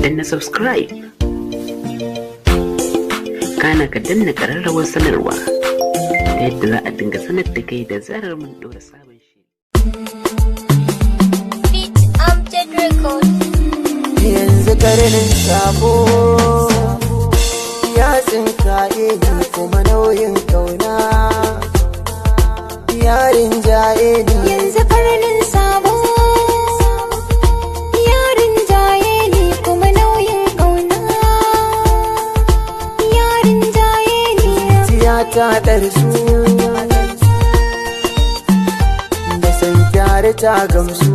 danna subscribe kana ka danna ƙararrawar sanarwa ta yadda za a dinga sanar da kai da zarar mun ɗora sabon shiri. Yanzu karnin sabo ya tsinkaye ni kuma nauyin kauna yarin jaye ni. Yanzu karnin sabo yarin jaye ni kuma nauyin kauna yarin jaye ni. Tiyata ɗarsu da san kyare ta gamsu,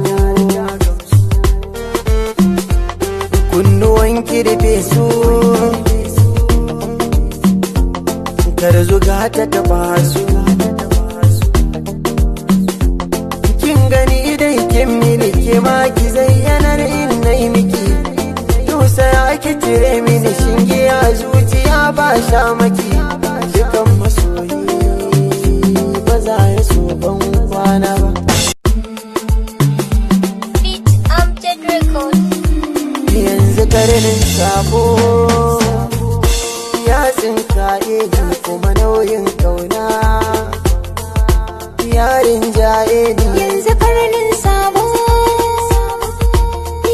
kunnuwan kirfe su kar zuga ta taba su. Kin gani dai kin miliki ma ki zayyanar in nai miki, tausaya ki cire mini shinge a zuciya ba sha maki. Dukan masoyi ba za ya so ban kwana ba. Yanzu karnin sabo ya tsinkaye ni kuma nauyin kauna yarin jaye ni. Yanzu karnin sabo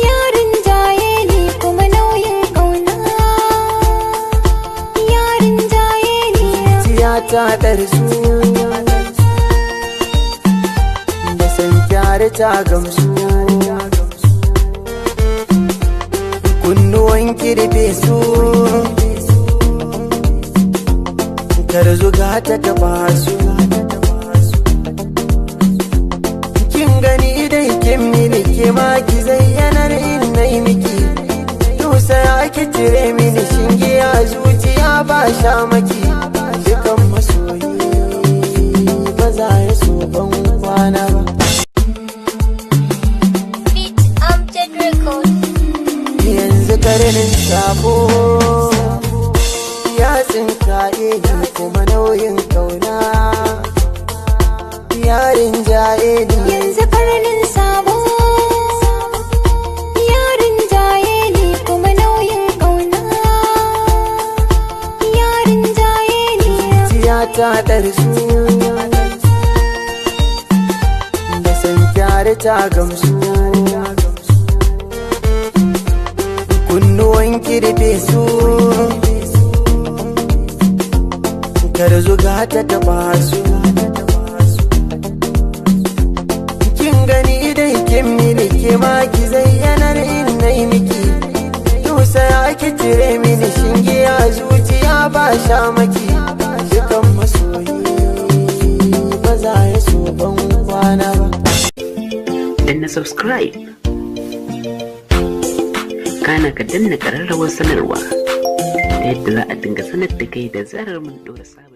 yarin jaye ni kuma nauyin kauna yarin jaye ni. Tiyata ɗarsu da san kyare ta gamsu, kunnuwan kirfe su kar zuga ta taba su. Kin gani dai kin miliki ma ki zayyanar in nai miki, tausaya ki cire mini shinge a zuciya ba sha maki. Dukan masoyi ba za ya so ban kwana ba. Yanzu karnin sabo ya tsinkaye ni kuma nauyin kauna yarin jaye ni. Yanzu karnin sabo yarin jaye ni kuma nauyin kauna yarin jaye ni. Tiyata ɗarsu da san kyare ta gamsu, kunnuwan kirfe su kar zuga ta taba su. Kin gani dai kin miliki ma ki zayyanar in nai miki, tausaya ki cire mini shinge a zuciya ba sha maki. Dukan masoyi ba za ya so ban kwana ba. Danna subscribe kana ka danna ƙararrawar sanarwa ta yadda za a dinga sanar da kai da zarar mun ɗora sabon